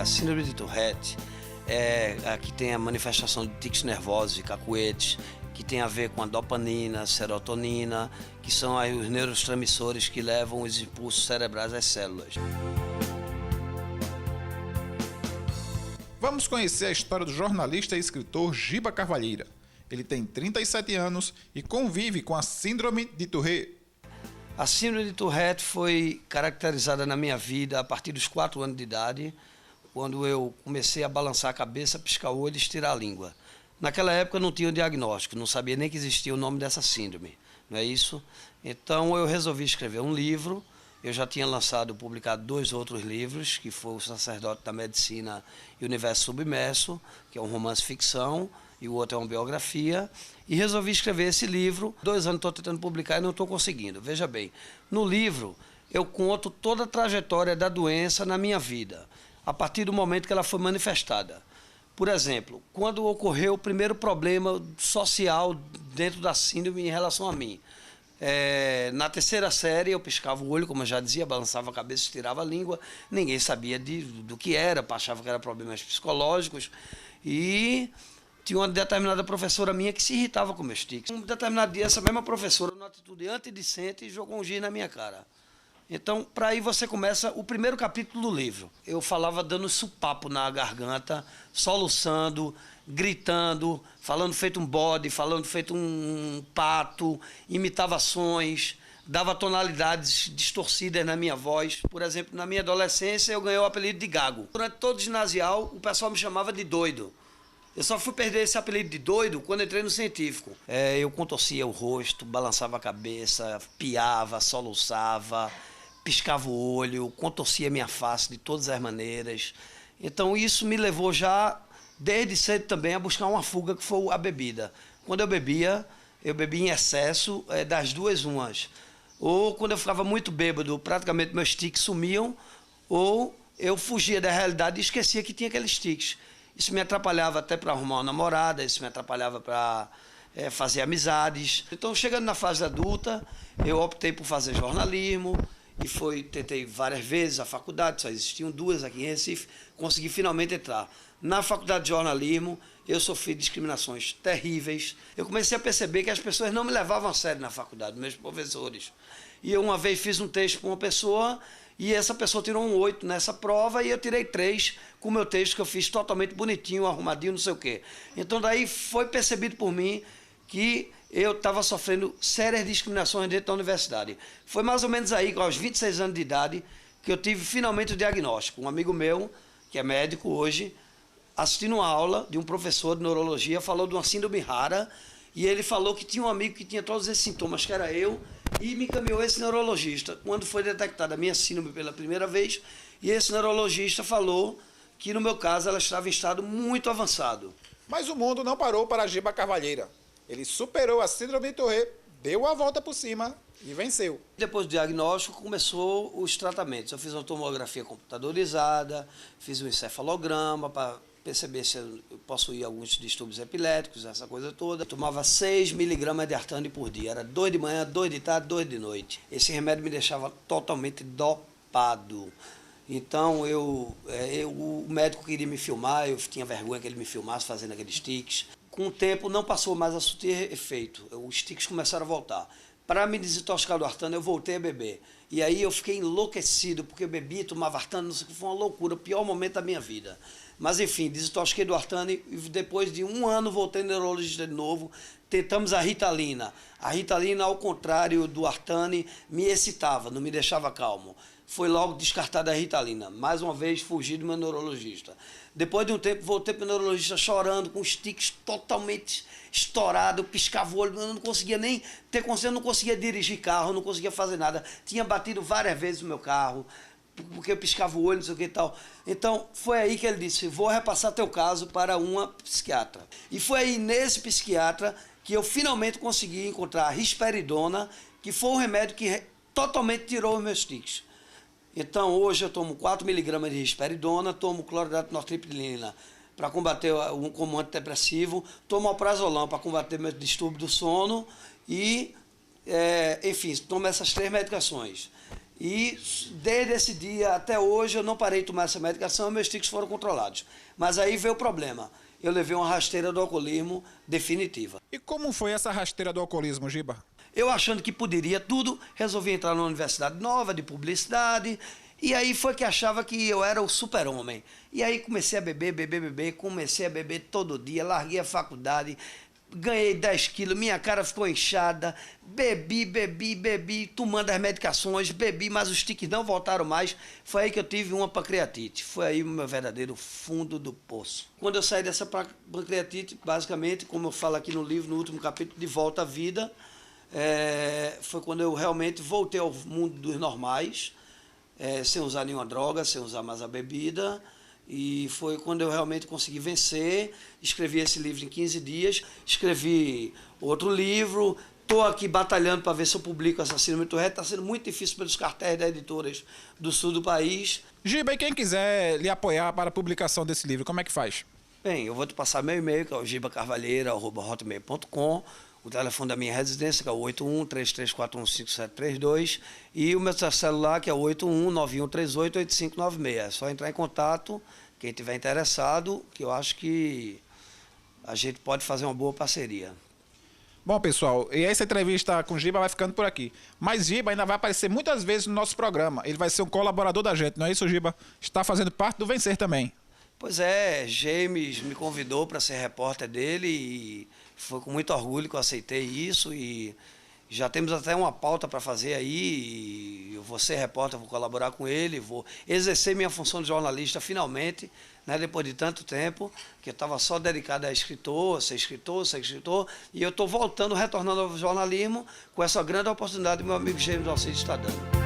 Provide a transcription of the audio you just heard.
síndrome de Tourette é a que tem a manifestação de tiques nervosos e cacuetes, que tem a ver com a dopamina, serotonina, que são os neurotransmissores que levam os impulsos cerebrais às células. Vamos conhecer a história do jornalista e escritor Giba Carvalheira. Ele tem 37 anos e convive com a síndrome de Tourette. A síndrome de Tourette foi caracterizada na minha vida a partir dos 4 anos de idade, quando eu comecei a balançar a cabeça, piscar o olho e estirar a língua. Naquela época não tinha o diagnóstico, não sabia nem que existia o nome dessa síndrome, não é isso? Então eu resolvi escrever um livro. Eu já tinha publicado 2 outros livros, que foi O Sacerdote da Medicina e O Universo Submerso, que é um romance ficção, e o outro é uma biografia, e resolvi escrever esse livro. 2 anos estou tentando publicar e não estou conseguindo. Veja bem, no livro eu conto toda a trajetória da doença na minha vida, a partir do momento que ela foi manifestada. Por exemplo, quando ocorreu o primeiro problema social dentro da síndrome em relação a mim. Na 3ª série eu piscava o olho, como eu já dizia, balançava a cabeça, estirava a língua, ninguém sabia do que era, achava que era problemas psicológicos, e tinha uma determinada professora minha que se irritava com meus tiques. Um determinado dia, essa mesma professora, numa atitude antidicente, jogou um giz na minha cara. Então, para aí você começa o primeiro capítulo do livro. Eu falava dando supapo na garganta, soluçando, gritando, falando feito um bode, falando feito um pato, imitava ações, dava tonalidades distorcidas na minha voz. Por exemplo, na minha adolescência eu ganhei o apelido de Gago. Durante todo o ginasial, o pessoal me chamava de doido. Eu só fui perder esse apelido de doido quando entrei no científico. Eu contorcia o rosto, balançava a cabeça, piava, soluçava, piscava o olho, contorcia minha face de todas as maneiras. Então isso me levou já, desde cedo também, a buscar uma fuga, que foi a bebida. Quando eu bebia em excesso, das 2 umas. Ou quando eu ficava muito bêbado, praticamente meus tiques sumiam, ou eu fugia da realidade e esquecia que tinha aqueles tiques. Isso me atrapalhava até para arrumar uma namorada, isso me atrapalhava para fazer amizades. Então, chegando na fase adulta, eu optei por fazer jornalismo, e tentei várias vezes a faculdade, só existiam 2 aqui em Recife, consegui finalmente entrar. Na faculdade de jornalismo, eu sofri discriminações terríveis. Eu comecei a perceber que as pessoas não me levavam a sério na faculdade, meus professores. E eu uma vez fiz um texto para uma pessoa, e essa pessoa tirou um 8 nessa prova, e eu tirei 3 com o meu texto, que eu fiz totalmente bonitinho, arrumadinho, não sei o quê. Então daí foi percebido por mim que eu estava sofrendo sérias discriminações dentro da universidade. Foi mais ou menos aí, aos 26 anos de idade, que eu tive finalmente o diagnóstico. Um amigo meu, que é médico hoje, assistindo uma aula de um professor de neurologia, falou de uma síndrome rara, e ele falou que tinha um amigo que tinha todos esses sintomas, que era eu, e me encaminhou esse neurologista. Quando foi detectada a minha síndrome pela primeira vez, e esse neurologista falou que, no meu caso, ela estava em estado muito avançado. Mas o mundo não parou para Giba Carvalheira. Ele superou a síndrome de Tourette, deu a volta por cima e venceu. Depois do diagnóstico, começou os tratamentos. Eu fiz uma tomografia computadorizada, fiz um encefalograma para perceber se eu possuía alguns distúrbios epiléticos, essa coisa toda. Eu tomava 6 miligramas de Artane por dia. Era 2 de manhã, 2 de tarde, 2 de noite. Esse remédio me deixava totalmente dopado. Então, o médico queria me filmar, eu tinha vergonha que ele me filmasse fazendo aqueles tiques. Com o tempo, não passou mais a surtir efeito. Os tiques começaram a voltar. Para me desintoxicar do Artane, eu voltei a beber. E aí eu fiquei enlouquecido, porque eu bebia, tomava Artane, não sei o que, foi uma loucura, o pior momento da minha vida. Mas enfim, desintoxiquei do Artane e depois de 1 ano voltei no neurologista de novo. Tentamos a Ritalina. A Ritalina, ao contrário do Artane, me excitava, não me deixava calmo. Foi logo descartada a Ritalina. Mais uma vez, fugi do meu neurologista. Depois de um tempo, voltei para o neurologista chorando, com os tiques totalmente estourados, eu piscava o olho, eu não conseguia nem ter consciência, eu não conseguia dirigir carro, não conseguia fazer nada. Tinha batido várias vezes o meu carro, porque eu piscava o olho, não sei o que e tal. Então, foi aí que ele disse, vou repassar teu caso para uma psiquiatra. E foi aí, nesse psiquiatra, que eu finalmente consegui encontrar a risperidona, que foi um remédio que totalmente tirou os meus tiques. Então, hoje eu tomo 4 miligramas de risperidona, tomo cloridrato de nortriptilina para combater como antidepressivo, tomo alprazolam para combater meu distúrbio do sono e, enfim, tomo essas 3 medicações. E desde esse dia até hoje eu não parei de tomar essa medicação, meus tiques foram controlados. Mas aí veio o problema. Eu levei uma rasteira do alcoolismo definitiva. E como foi essa rasteira do alcoolismo, Giba? Eu achando que poderia tudo, resolvi entrar numa universidade nova de publicidade. E aí foi que achava que eu era o super-homem. E aí comecei a beber, comecei a beber todo dia, larguei a faculdade, ganhei 10 quilos, minha cara ficou inchada, bebi, tomando as medicações, bebi, mas os tiques não voltaram mais. Foi aí que eu tive uma pancreatite. Foi aí o meu verdadeiro fundo do poço. Quando eu saí dessa pancreatite, basicamente, como eu falo aqui no livro, no último capítulo, De Volta à Vida, foi quando eu realmente voltei ao mundo dos normais, sem usar nenhuma droga, sem usar mais a bebida. E foi quando eu realmente consegui vencer. Escrevi esse livro em 15 dias, escrevi outro livro, estou aqui batalhando para ver se eu publico essa Síndrome de Tourette. Está sendo muito difícil pelos cartéis das editoras do sul do país. Giba, e quem quiser lhe apoiar para a publicação desse livro, como é que faz? Bem, eu vou te passar meu e-mail, que é o gibacarvalheira@hotmail.com. O telefone da minha residência, que é o 81-3341-5732. E o meu celular, que é o 81-9138-8596. É só entrar em contato, quem tiver interessado, que eu acho que a gente pode fazer uma boa parceria. Bom, pessoal, e essa entrevista com o Giba vai ficando por aqui. Mas Giba ainda vai aparecer muitas vezes no nosso programa. Ele vai ser um colaborador da gente, não é isso, Giba? Está fazendo parte do Vencer também. Pois é, James me convidou para ser repórter dele e foi com muito orgulho que eu aceitei isso e já temos até uma pauta para fazer aí. E eu vou ser repórter, vou colaborar com ele, vou exercer minha função de jornalista finalmente, né, depois de tanto tempo, que eu estava só dedicado a ser escritor, e eu estou voltando, retornando ao jornalismo com essa grande oportunidade que meu amigo James Alcides está dando.